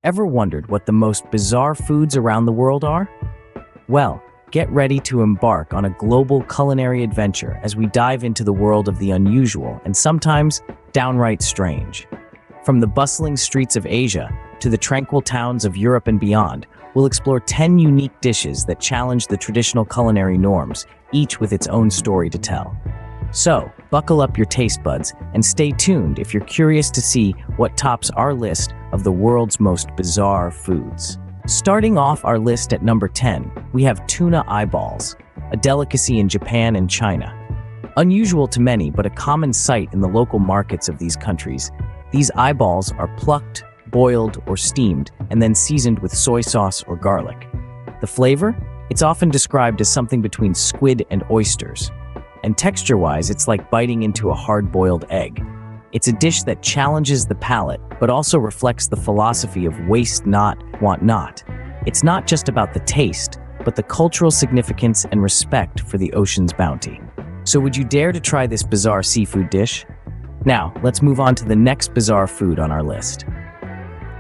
Ever wondered what the most bizarre foods around the world are? Well, get ready to embark on a global culinary adventure as we dive into the world of the unusual and sometimes downright strange. From the bustling streets of Asia to the tranquil towns of Europe and beyond, we'll explore 10 unique dishes that challenge the traditional culinary norms, each with its own story to tell. So, buckle up your taste buds and stay tuned if you're curious to see what tops our list of the world's most bizarre foods. Starting off our list at number 10, we have tuna eyeballs, a delicacy in Japan and China. Unusual to many, but a common sight in the local markets of these countries, these eyeballs are plucked, boiled, or steamed, and then seasoned with soy sauce or garlic. The flavor? It's often described as something between squid and oysters. And texture-wise, it's like biting into a hard-boiled egg. It's a dish that challenges the palate, but also reflects the philosophy of waste not, want not. It's not just about the taste, but the cultural significance and respect for the ocean's bounty. So would you dare to try this bizarre seafood dish? Now, let's move on to the next bizarre food on our list.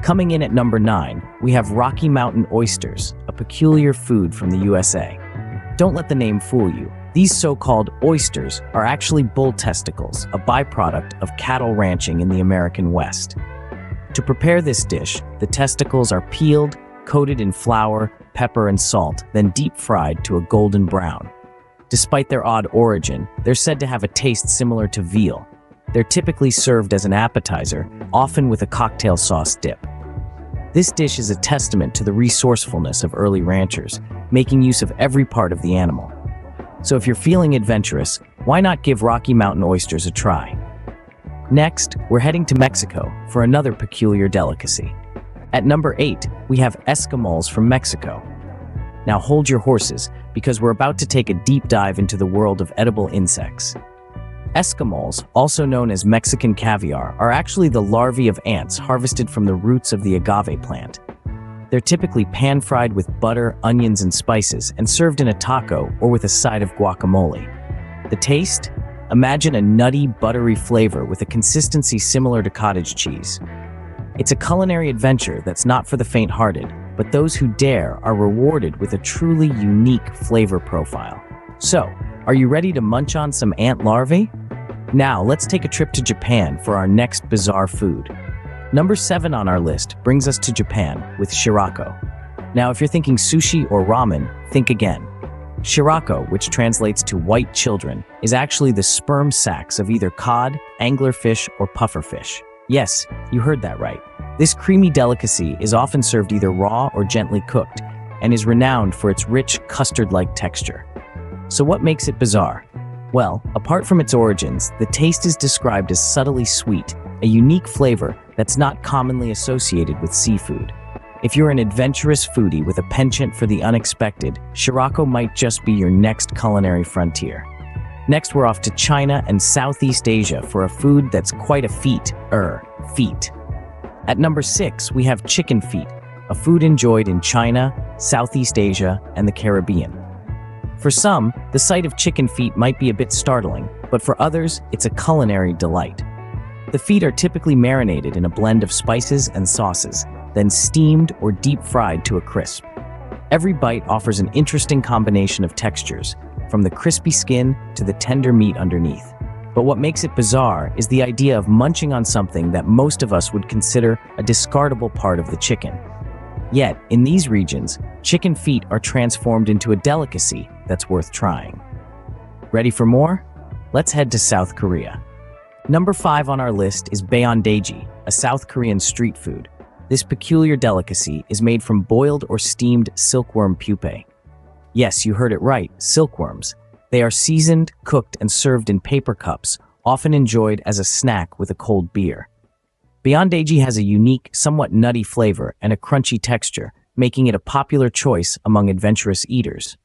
Coming in at number 9, we have Rocky Mountain oysters, a peculiar food from the USA. Don't let the name fool you. These so-called oysters are actually bull testicles, a byproduct of cattle ranching in the American West. To prepare this dish, the testicles are peeled, coated in flour, pepper, and salt, then deep-fried to a golden brown. Despite their odd origin, they're said to have a taste similar to veal. They're typically served as an appetizer, often with a cocktail sauce dip. This dish is a testament to the resourcefulness of early ranchers, making use of every part of the animal. So if you're feeling adventurous, why not give Rocky Mountain oysters a try? Next, we're heading to Mexico for another peculiar delicacy. At number 8, we have escamoles from Mexico. Now hold your horses, because we're about to take a deep dive into the world of edible insects. Escamoles, also known as Mexican caviar, are actually the larvae of ants harvested from the roots of the agave plant. They're typically pan-fried with butter, onions, and spices, and served in a taco or with a side of guacamole. The taste? Imagine a nutty, buttery flavor with a consistency similar to cottage cheese. It's a culinary adventure that's not for the faint-hearted, but those who dare are rewarded with a truly unique flavor profile. So, are you ready to munch on some ant larvae? Now, let's take a trip to Japan for our next bizarre food. Number 7 on our list brings us to Japan with shirako. Now, if you're thinking sushi or ramen, think again. Shirako, which translates to white children, is actually the sperm sacs of either cod, anglerfish, or pufferfish. Yes, you heard that right. This creamy delicacy is often served either raw or gently cooked, and is renowned for its rich, custard-like texture. So what makes it bizarre? Well, apart from its origins, the taste is described as subtly sweet, a unique flavor that's not commonly associated with seafood. If you're an adventurous foodie with a penchant for the unexpected, shirako might just be your next culinary frontier. Next, we're off to China and Southeast Asia for a food that's quite a feat. At number 6, we have chicken feet, a food enjoyed in China, Southeast Asia, and the Caribbean. For some, the sight of chicken feet might be a bit startling, but for others, it's a culinary delight. The feet are typically marinated in a blend of spices and sauces, then steamed or deep-fried to a crisp. Every bite offers an interesting combination of textures, from the crispy skin to the tender meat underneath. But what makes it bizarre is the idea of munching on something that most of us would consider a discardable part of the chicken. Yet, in these regions, chicken feet are transformed into a delicacy that's worth trying. Ready for more? Let's head to South Korea. Number 5 on our list is Beondegi, a South Korean street food. This peculiar delicacy is made from boiled or steamed silkworm pupae. Yes, you heard it right, silkworms. They are seasoned, cooked, and served in paper cups, often enjoyed as a snack with a cold beer. Beondegi has a unique, somewhat nutty flavor and a crunchy texture, making it a popular choice among adventurous eaters.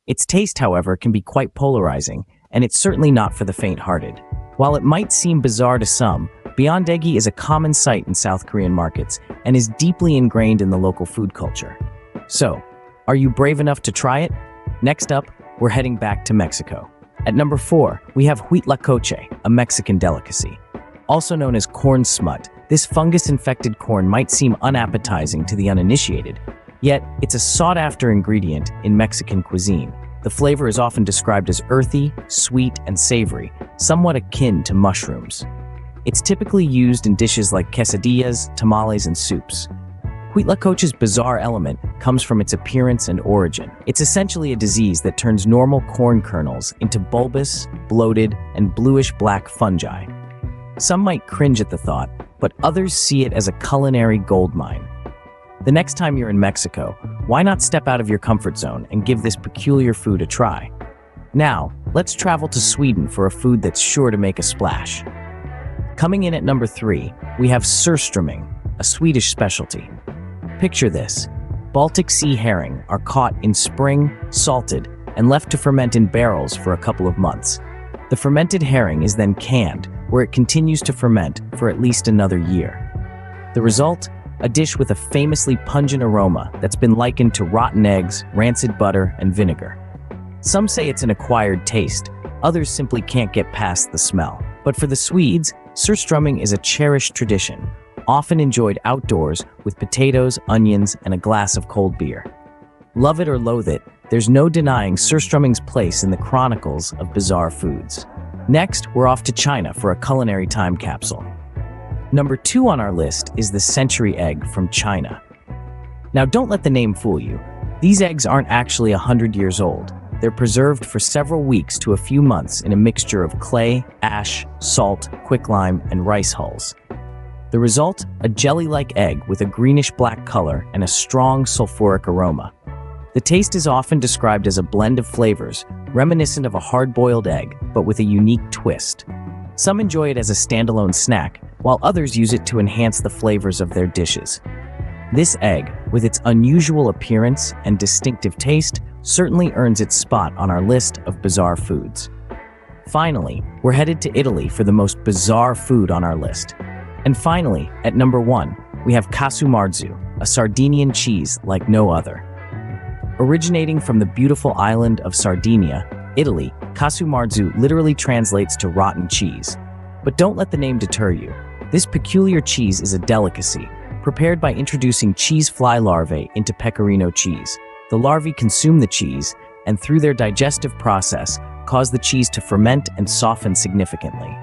Its taste, however, can be quite polarizing, and it's certainly not for the faint-hearted. While it might seem bizarre to some, Beondegi is a common sight in South Korean markets and is deeply ingrained in the local food culture. So, are you brave enough to try it? Next up, we're heading back to Mexico. At number 4, we have huitlacoche, a Mexican delicacy. Also known as corn smut, This fungus-infected corn might seem unappetizing to the uninitiated, yet it's a sought-after ingredient in Mexican cuisine. The flavor is often described as earthy, sweet, and savory, somewhat akin to mushrooms. It's typically used in dishes like quesadillas, tamales, and soups. Huitlacoche's bizarre element comes from its appearance and origin. It's essentially a disease that turns normal corn kernels into bulbous, bloated, and bluish-black fungi. Some might cringe at the thought, but others see it as a culinary goldmine. The next time you're in Mexico, why not step out of your comfort zone and give this peculiar food a try? Now, let's travel to Sweden for a food that's sure to make a splash. Coming in at number 3, we have surstromming, a Swedish specialty. Picture this. Baltic Sea herring are caught in spring, salted, and left to ferment in barrels for a couple of months. The fermented herring is then canned, where it continues to ferment for at least another year. The result? A dish with a famously pungent aroma that's been likened to rotten eggs, rancid butter, and vinegar. Some say it's an acquired taste, others simply can't get past the smell. But for the Swedes, surstromming is a cherished tradition, often enjoyed outdoors with potatoes, onions, and a glass of cold beer. Love it or loathe it, there's no denying surstromming's place in the chronicles of bizarre foods. Next, we're off to China for a culinary time capsule. Number 2 on our list is the century egg from China. Now, don't let the name fool you. These eggs aren't actually 100 years old. They're preserved for several weeks to a few months in a mixture of clay, ash, salt, quicklime, and rice hulls. The result? A jelly-like egg with a greenish-black color and a strong sulfuric aroma. The taste is often described as a blend of flavors, reminiscent of a hard-boiled egg, but with a unique twist. Some enjoy it as a standalone snack, while others use it to enhance the flavors of their dishes. This egg, with its unusual appearance and distinctive taste, certainly earns its spot on our list of bizarre foods. Finally, we're headed to Italy for the most bizarre food on our list. And finally, at number 1, we have Casu Marzu, a Sardinian cheese like no other. Originating from the beautiful island of Sardinia, Italy, Casu Marzu literally translates to rotten cheese. But don't let the name deter you. This peculiar cheese is a delicacy, prepared by introducing cheese fly larvae into pecorino cheese. The larvae consume the cheese, and through their digestive process, cause the cheese to ferment and soften significantly.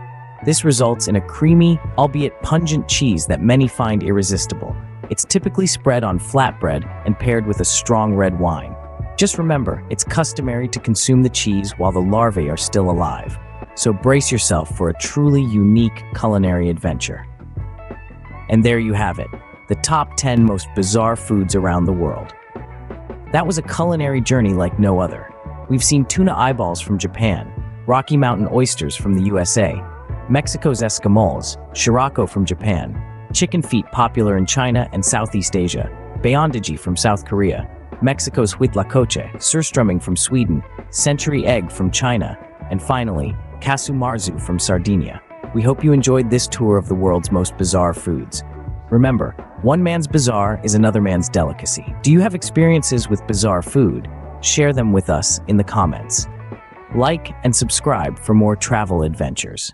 This results in a creamy, albeit pungent cheese that many find irresistible. It's typically spread on flatbread and paired with a strong red wine. Just remember, it's customary to consume the cheese while the larvae are still alive. So brace yourself for a truly unique culinary adventure. And there you have it, the top 10 most bizarre foods around the world. That was a culinary journey like no other. We've seen tuna eyeballs from Japan, Rocky Mountain oysters from the USA, Mexico's escamoles, shirako from Japan, chicken feet popular in China and Southeast Asia, Beondegi from South Korea, Mexico's huitlacoche, surstromming from Sweden, century egg from China, and finally, Casu Marzu from Sardinia. We hope you enjoyed this tour of the world's most bizarre foods. Remember, one man's bizarre is another man's delicacy. Do you have experiences with bizarre food? Share them with us in the comments. Like and subscribe for more travel adventures.